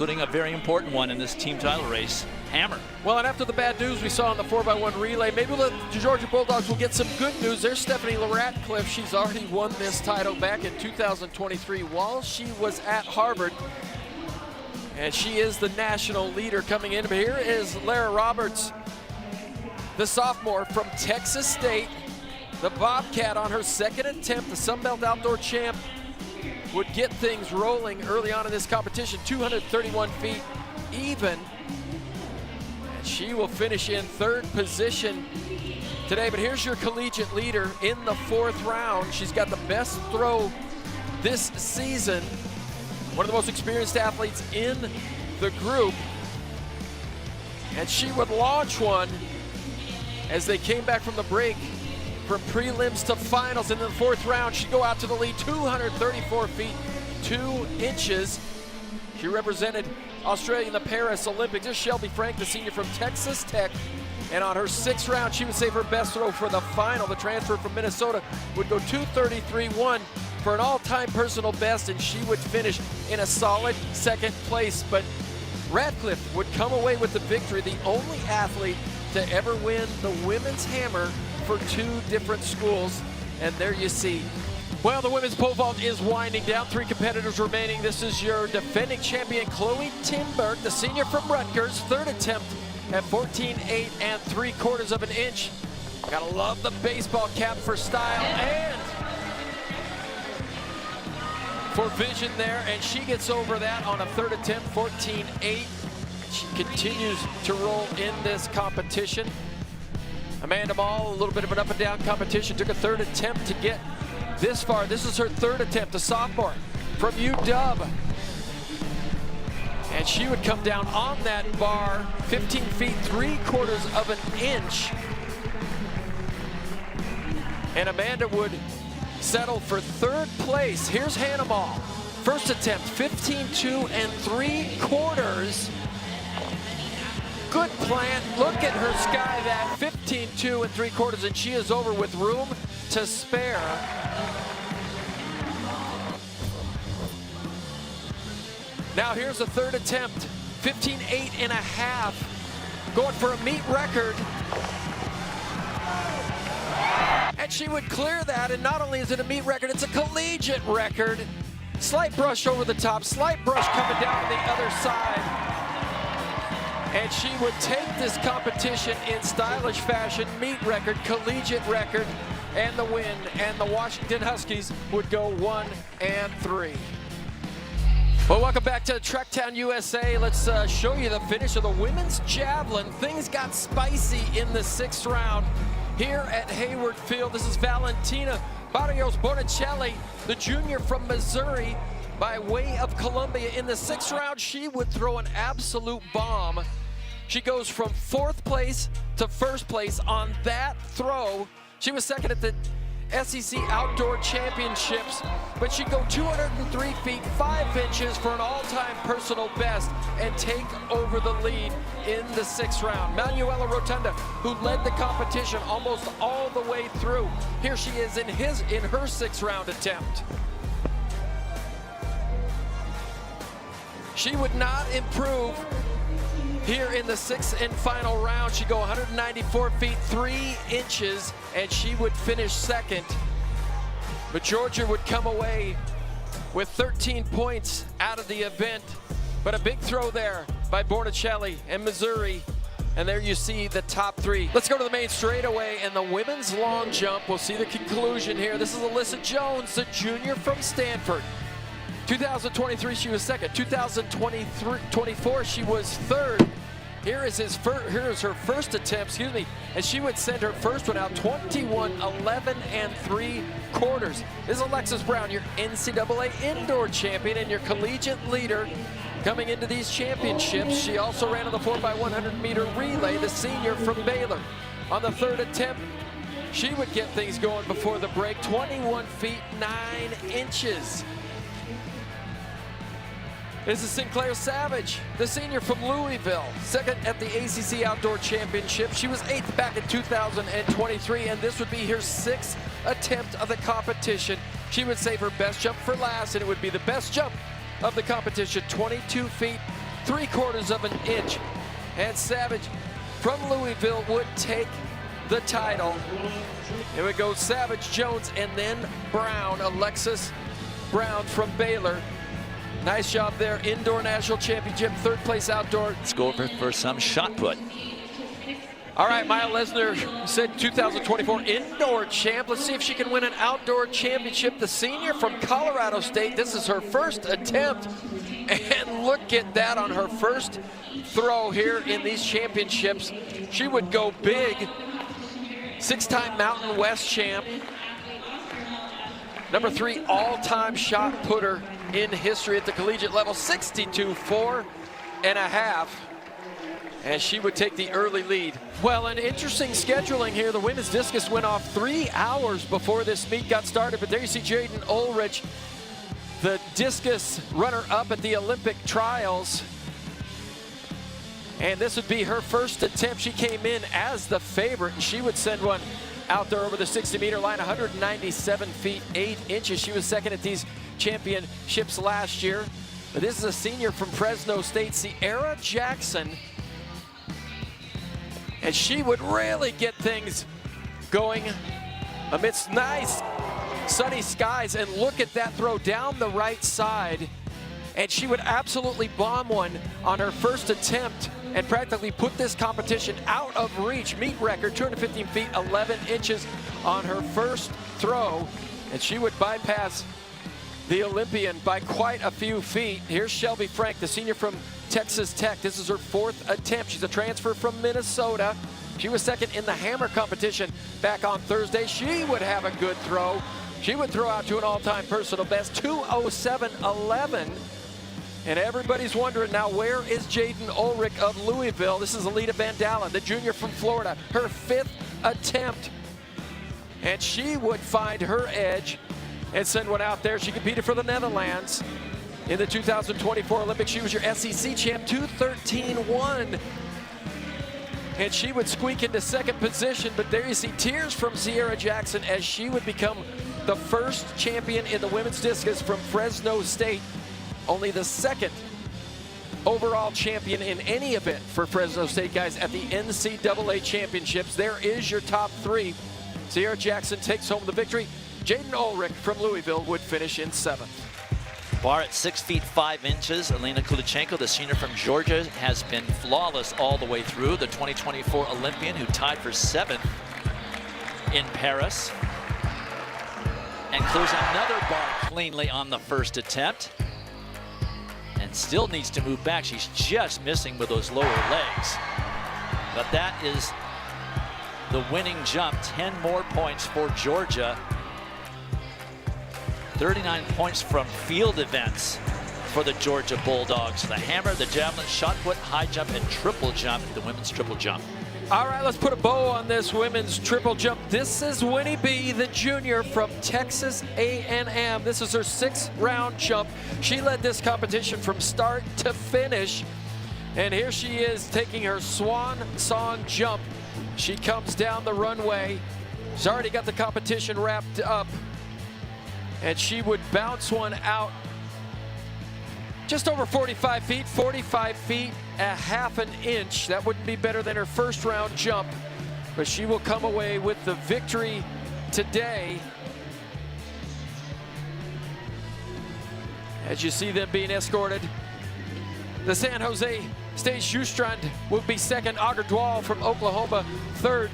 including a very important one in this team title race, hammer. Well, and after the bad news we saw in the 4x1 relay, maybe the Georgia Bulldogs will get some good news. There's Stephanie Ratcliffe. She's already won this title back in 2023 while she was at Harvard. And she is the national leader coming in. But here is Lara Roberts, the sophomore from Texas State, the Bobcat on her second attempt. The Sun Belt Outdoor champ would get things rolling early on in this competition. 231 feet even. And she will finish in third position today. But here's your collegiate leader in the fourth round. She's got the best throw this season. One of the most experienced athletes in the group. And she would launch one as they came back from the break from prelims to finals. In the fourth round, she'd go out to the lead, 234 feet, 2 inches. She represented Australia in the Paris Olympics. This is Shelby Frank, the senior from Texas Tech. And on her sixth round, she would save her best throw for the final. The transfer from Minnesota would go 233.1 for an all-time personal best, and she would finish in a solid second place. But Ratcliffe would come away with the victory, the only athlete to ever win the women's hammer for 2 different schools. And there you see. Well, the women's pole vault is winding down. 3 competitors remaining. This is your defending champion, Chloe Timberg, the senior from Rutgers. Third attempt at 14.8 3/4 of an inch. Gotta love the baseball cap for style and for vision there, and she gets over that on a third attempt, 14.8. She continues to roll in this competition. Amanda Mall, a little bit of an up and down competition, took a third attempt to get this far. This is her third attempt, a sophomore from UW. And she would come down on that bar, 15 feet 3/4 of an inch. And Amanda would settle for third place. Here's Hannah Mall. First attempt, 15.2 3/4. Good plant. Look at her sky that, 15.2 3/4, and she is over with room to spare. Now here's the third attempt, 15.8 1/2, going for a meet record. And she would clear that, and not only is it a meet record, it's a collegiate record. Slight brush over the top, slight brush coming down the other side. And she would take this competition in stylish fashion, meet record, collegiate record, and the win. And the Washington Huskies would go 1 and 3. Well, welcome back to Tracktown USA. Let's show you the finish of the women's javelin. Things got spicy in the 6th round here at Hayward Field. This is Valentina Barrios Bonicelli, the junior from Missouri by way of Columbia. In the 6th round, she would throw an absolute bomb. She goes from 4th place to 1st place on that throw. She was second at the SEC Outdoor Championships, but she'd go 203 feet 5 inches for an all-time personal best and take over the lead in the 6th round. Manuela Rotunda, who led the competition almost all the way through. Here she is in her 6th round attempt. She would not improve here in the 6th and final round. She'd go 194 feet 3 inches, and she would finish second. But Georgia would come away with 13 points out of the event. But a big throw there by Bonicelli and Missouri. And there you see the top 3. Let's go to the main straightaway and the women's long jump. We'll see the conclusion here. This is Alyssa Jones, the junior from Stanford. 2023, she was second. 2024, she was third. Here is her first attempt, and she would send her first one out 21.11 3/4. This is Alexis Brown, your NCAA indoor champion and your collegiate leader coming into these championships. She also ran on the 4x100 meter relay, the senior from Baylor. On the third attempt, she would get things going before the break, 21 feet 9 inches. This is Sinclair Savage, the senior from Louisville, second at the ACC Outdoor Championship. She was 8th back in 2023, and this would be her 6th attempt of the competition. She would save her best jump for last, and it would be the best jump of the competition, 22 feet 3/4 of an inch. And Savage from Louisville would take the title. Here we go, Savage, Jones, and then Brown, Alexis Brown from Baylor. Nice job there, indoor national championship, 3rd place outdoor. Let's go over for some shot put. All right, Maya Lesnar said 2024 indoor champ. Let's see if she can win an outdoor championship. The senior from Colorado State, this is her first attempt. And look at that on her first throw here in these championships. She would go big. 6-time Mountain West champ. Number 3 all-time shot putter in history at the collegiate level. 62.4½. And she would take the early lead. Well, an interesting scheduling here. The women's discus went off 3 hours before this meet got started. But there you see Jaden Ulrich, the discus runner-up at the Olympic trials. And this would be her first attempt. She came in as the favorite, and she would send one out there over the 60-meter line, 197 feet 8 inches. She was second at these championships last year. But this is a senior from Fresno State, Sierra Jackson. And she would really get things going amidst nice sunny skies. And look at that throw down the right side. And she would absolutely bomb one on her first attempt and practically put this competition out of reach. Meet record, 215 feet 11 inches on her first throw. And she would bypass the Olympian by quite a few feet. Here's Shelby Frank, the senior from Texas Tech. This is her 4th attempt. She's a transfer from Minnesota. She was second in the hammer competition back on Thursday. She would have a good throw. She would throw out to an all-time personal best, 2:07.11. And everybody's wondering now, where is Jaden Ulrich of Louisville? This is Alita Van Dalen, the junior from Florida, her 5th attempt. And she would find her edge and send one out there. She competed for the Netherlands in the 2024 Olympics. She was your SEC champ, 2:13.1. And she would squeak into second position, but there you see tears from Sierra Jackson as she would become the first champion in the women's discus from Fresno State. Only the 2nd overall champion in any event for Fresno State, guys, at the NCAA championships. There is your top 3. Sierra Jackson takes home the victory. Jaden Ulrich from Louisville would finish in 7th. Bar at 6 feet 5 inches. Elena Kulichenko, the senior from Georgia, has been flawless all the way through. The 2024 Olympian who tied for 7th in Paris. And clears another bar cleanly on the first attempt. And still needs to move back. She's just missing with those lower legs. But that is the winning jump. 10 more points for Georgia. 39 points from field events for the Georgia Bulldogs. The hammer, the javelin, shot put, high jump, and triple jump, the women's triple jump. All right, let's put a bow on this women's triple jump. This is Winnie B, the junior from Texas A&M. This is her 6th round jump. She led this competition from start to finish. And here she is taking her swan song jump. She comes down the runway. She's already got the competition wrapped up. And she would bounce one out just over 45 feet, 45 feet, a half an inch. That wouldn't be better than her first round jump, but she will come away with the victory today. As you see them being escorted, the San Jose State Shoestrand will be second, Auger Dwal from Oklahoma third.